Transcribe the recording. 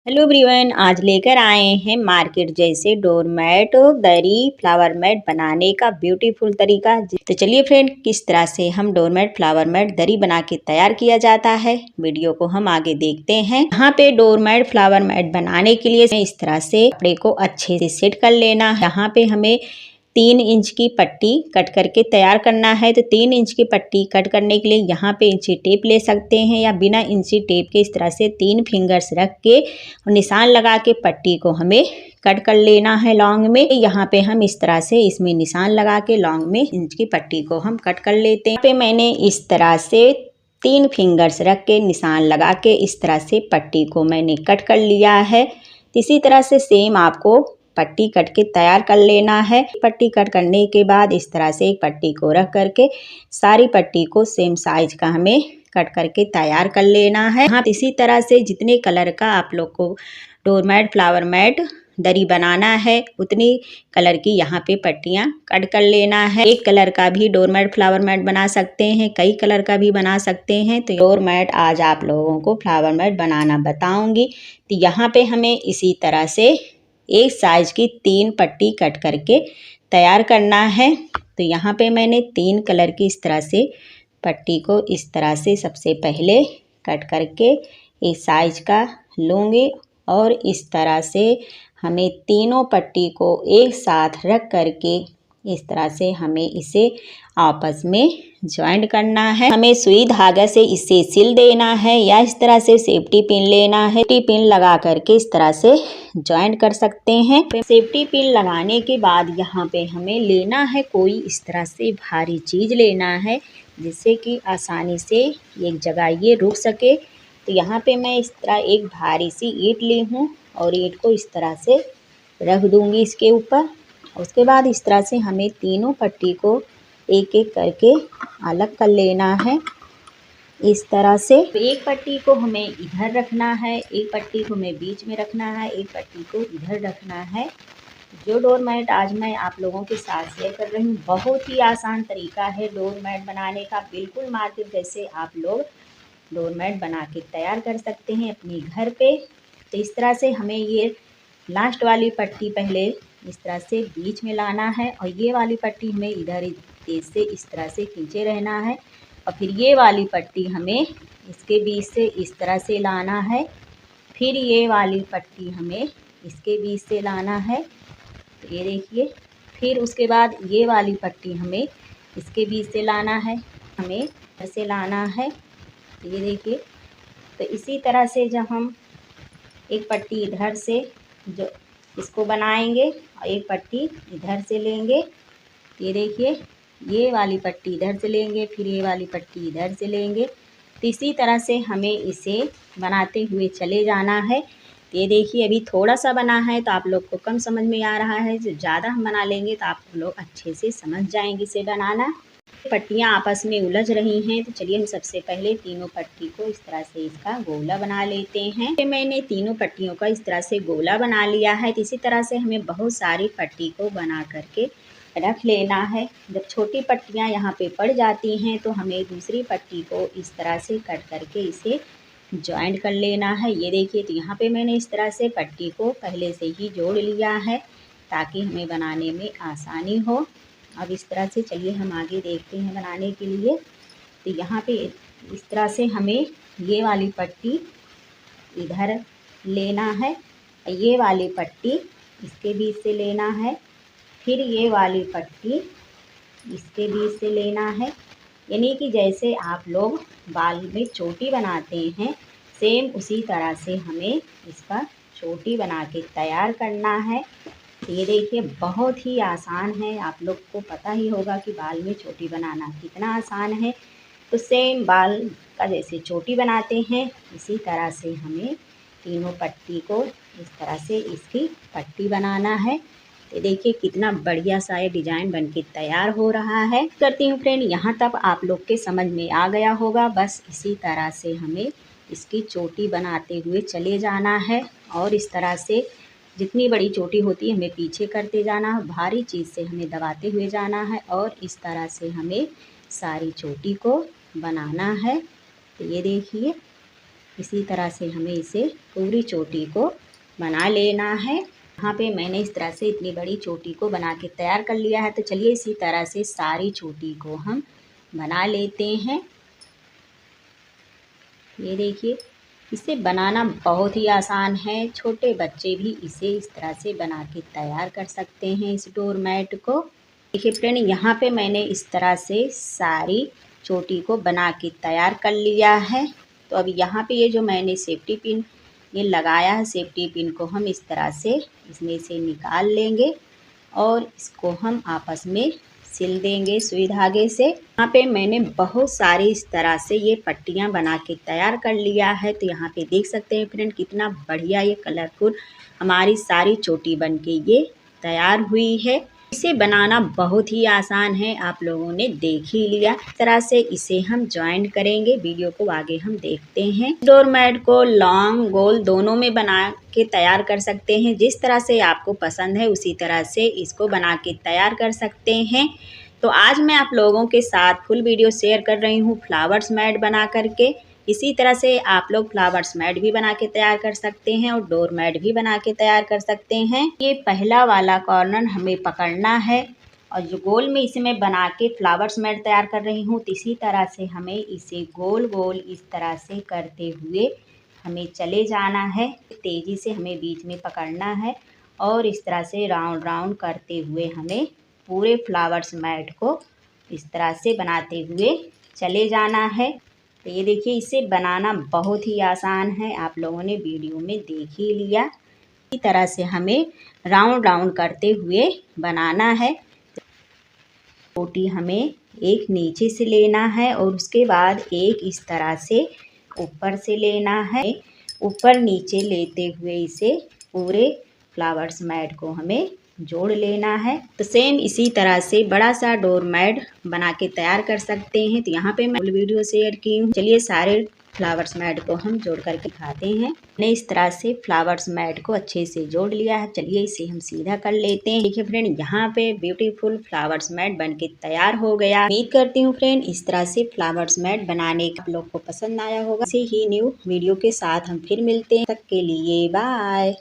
Hello everyone, आज लेकर आए हैं मार्केट जैसे डोरमैट दरी फ्लावर मैट बनाने का ब्यूटीफुल तरीका। तो चलिए फ्रेंड, किस तरह से हम डोरमैट फ्लावर मैट दरी बना के तैयार किया जाता है, वीडियो को हम आगे देखते हैं। यहाँ पे डोरमैट फ्लावर मैट बनाने के लिए इस तरह से कपड़े को अच्छे से सेट कर लेना है। यहाँ पे हमें 3 इंच की पट्टी कट करके तैयार करना है। तो 3 इंच की पट्टी कट करने के लिए यहाँ पे इंची टेप ले सकते हैं या बिना इंची टेप के इस तरह से 3 फिंगर्स रख के और निशान लगा के पट्टी को हमें कट कर लेना है लॉन्ग में। यहाँ पे हम इस तरह से इसमें निशान लगा के लॉन्ग में इंच की पट्टी को हम कट कर लेते हैं। यहाँ पे मैंने इस तरह से 3 फिंगर्स रख के निशान लगा के इस तरह से पट्टी को मैंने कट कर लिया है। इसी तरह से सेम आपको पट्टी कट के तैयार कर लेना है। पट्टी कट करने के बाद इस तरह से एक पट्टी को रख करके सारी पट्टी को सेम साइज का हमें कट करके तैयार कर लेना है। हाँ, इसी तरह से जितने कलर का आप लोग को डोरमैट फ्लावर मैट दरी बनाना है उतनी कलर की यहाँ पे पट्टियाँ कट कर लेना है। एक कलर का भी डोरमैट फ्लावर मैट बना सकते हैं, कई कलर का भी बना सकते हैं। तो डोरमैट आज आप लोगों को फ्लावर मैट बनाना बताऊंगी। तो यहाँ पे हमें इसी तरह से एक साइज की 3 पट्टी कट करके तैयार करना है। तो यहाँ पे मैंने 3 कलर की इस तरह से पट्टी को इस तरह से सबसे पहले कट करके इस साइज का लूँगी और इस तरह से हमें तीनों पट्टी को एक साथ रख करके इस तरह से हमें इसे आपस में ज्वाइंट करना है। हमें सुई धागा से इसे सिल देना है या इस तरह से सेफ्टी पिन लेना है। सेफ्टी पिन लगा करके इस तरह से ज्वाइंट कर सकते हैं। सेफ्टी पिन लगाने के बाद यहाँ पे हमें लेना है कोई इस तरह से भारी चीज़ लेना है जिससे कि आसानी से एक जगह ये रुक सके। तो यहाँ पे मैं इस तरह एक भारी सी ईंट ली हूँ और ईंट को इस तरह से रख दूँगी इसके ऊपर। उसके बाद इस तरह से हमें तीनों पट्टी को एक एक करके अलग कर लेना है इस तरह से। एक पट्टी को हमें इधर रखना है, एक पट्टी को हमें बीच में रखना है, एक पट्टी को इधर रखना है। जो डोरमैट आज मैं आप लोगों के साथ शेयर कर रही हूँ बहुत ही आसान तरीका है डोरमैट बनाने का। बिल्कुल मार्केट जैसे आप लोग डोरमैट बना के तैयार कर सकते हैं अपने घर पे। तो इस तरह से हमें ये लास्ट वाली पट्टी पहले इस तरह से बीच में लाना है और ये वाली पट्टी हमें इधर तेज से इस तरह से खींचे रहना है और फिर ये वाली पट्टी हमें इसके बीच से इस तरह से लाना है। फिर ये वाली पट्टी हमें इसके बीच से लाना है। तो ये देखिए, फिर उसके बाद ये वाली पट्टी हमें इसके बीच से लाना है, हमें इधर से लाना है। तो ये देखिए, तो इसी तरह से जब हम एक पट्टी इधर से जो इसको बनाएंगे और एक पट्टी इधर से लेंगे। ये देखिए, ये वाली पट्टी इधर से लेंगे, फिर ये वाली पट्टी इधर से लेंगे। तो इसी तरह से हमें इसे बनाते हुए चले जाना है। ये देखिए, अभी थोड़ा सा बना है तो आप लोग को कम समझ में आ रहा है। जो ज़्यादा हम बना लेंगे तो आप लोग अच्छे से समझ जाएंगे इसे बनाना। पट्टियाँ आपस में उलझ रही हैं तो चलिए हम सबसे पहले तीनों पट्टी को इस तरह से इसका गोला बना लेते हैं। मैंने तीनों पट्टियों का इस तरह से गोला बना लिया है। तो इसी तरह से हमें बहुत सारी पट्टी को बना करके रख लेना है। जब छोटी पट्टियाँ यहाँ पे पड़ जाती हैं तो हमें दूसरी पट्टी को इस तरह से कट करके इसे जॉइंट कर लेना है। ये देखिए, तो यहाँ पे मैंने इस तरह से पट्टी को पहले से ही जोड़ लिया है ताकि हमें बनाने में आसानी हो। अब इस तरह से चलिए हम आगे देखते हैं बनाने के लिए। तो यहाँ पे इस तरह से हमें ये वाली पट्टी इधर लेना है, ये वाली पट्टी इसके बीच से लेना है, फिर ये वाली पट्टी इसके बीच से लेना है। यानी कि जैसे आप लोग बाल में चोटी बनाते हैं सेम उसी तरह से हमें इसका चोटी बना के तैयार करना है। ये देखिए, बहुत ही आसान है। आप लोग को पता ही होगा कि बाल में चोटी बनाना कितना आसान है। तो सेम बाल का जैसे चोटी बनाते हैं इसी तरह से हमें तीनों पट्टी को इस तरह से इसकी पट्टी बनाना है। तो देखिए कितना बढ़िया सा ये डिज़ाइन बन के तैयार हो रहा है। करती हूँ फ्रेंड, यहाँ तक आप लोग के समझ में आ गया होगा। बस इसी तरह से हमें इसकी चोटी बनाते हुए चले जाना है और इस तरह से जितनी बड़ी चोटी होती है हमें पीछे करते जाना है, भारी चीज़ से हमें दबाते हुए जाना है और इस तरह से हमें सारी चोटी को बनाना है। तो ये देखिए, इसी तरह से हमें इसे पूरी चोटी को बना लेना है। यहाँ पे मैंने इस तरह से इतनी बड़ी चोटी को बना के तैयार कर लिया है। तो चलिए इसी तरह से सारी चोटी को हम बना लेते हैं। ये देखिए, इसे बनाना बहुत ही आसान है, छोटे बच्चे भी इसे इस तरह से बना के तैयार कर सकते हैं इस डोरमैट को। देखिए फ्रेंड, यहाँ पे मैंने इस तरह से सारी चोटी को बना के तैयार कर लिया है। तो अब यहाँ पे ये जो मैंने सेफ्टी पिन ये लगाया है, सेफ्टी पिन को हम इस तरह से इसमें से निकाल लेंगे और इसको हम आपस में सिल देंगे सुई धागे से। यहाँ पे मैंने बहुत सारी इस तरह से ये पट्टियाँ बना के तैयार कर लिया है। तो यहाँ पे देख सकते हैं फ्रेंड, कितना बढ़िया ये कलरफुल हमारी सारी चोटी बन के ये तैयार हुई है। इसे बनाना बहुत ही आसान है, आप लोगों ने देख ही लिया। इस तरह से इसे हम ज्वाइन करेंगे। वीडियो को आगे हम देखते हैं। डोरमैट को लॉन्ग गोल दोनों में बना के तैयार कर सकते हैं। जिस तरह से आपको पसंद है उसी तरह से इसको बना के तैयार कर सकते हैं। तो आज मैं आप लोगों के साथ फुल वीडियो शेयर कर रही हूँ फ्लावर्स मैट बना करके। इसी तरह से आप लोग फ्लावर्स मैट भी बना के तैयार कर सकते हैं और डोर मैट भी बना के तैयार कर सकते हैं। ये पहला वाला कॉर्नर हमें पकड़ना है और जो गोल में इसे मैं बना के फ्लावर्स मैट तैयार कर रही हूँ, तो इसी तरह से हमें इसे गोल गोल इस तरह से करते हुए हमें चले जाना है। तेज़ी से हमें बीच में पकड़ना है और इस तरह से राउंड राउंड करते हुए हमें पूरे फ्लावर्स मैट को इस तरह से बनाते हुए चले जाना है। तो ये देखिए, इसे बनाना बहुत ही आसान है, आप लोगों ने वीडियो में देख ही लिया। इसी तरह से हमें राउंड राउंड करते हुए बनाना है। चोटी हमें एक नीचे से लेना है और उसके बाद एक इस तरह से ऊपर से लेना है। ऊपर नीचे लेते हुए इसे पूरे फ्लावर्स मैट को हमें जोड़ लेना है। तो सेम इसी तरह से बड़ा सा डोर मैट बना के तैयार कर सकते हैं। तो यहाँ पे मैं वीडियो शेयर की हूँ। चलिए सारे फ्लावर्स मैट को हम जोड़ करके दिखाते हैं। मैंने इस तरह से फ्लावर्स मैट को अच्छे से जोड़ लिया है। चलिए इसे हम सीधा कर लेते हैं। देखिए फ्रेंड, यहाँ पे ब्यूटीफुल फ्लावर्स मैट बन के तैयार हो गया। उम्मीद करती हूँ फ्रेंड इस तरह से फ्लावर्स मैट बनाने का आप लोग को पसंद आया होगा। इसी ही न्यू वीडियो के साथ हम फिर मिलते हैं। तब तक के लिए बाय।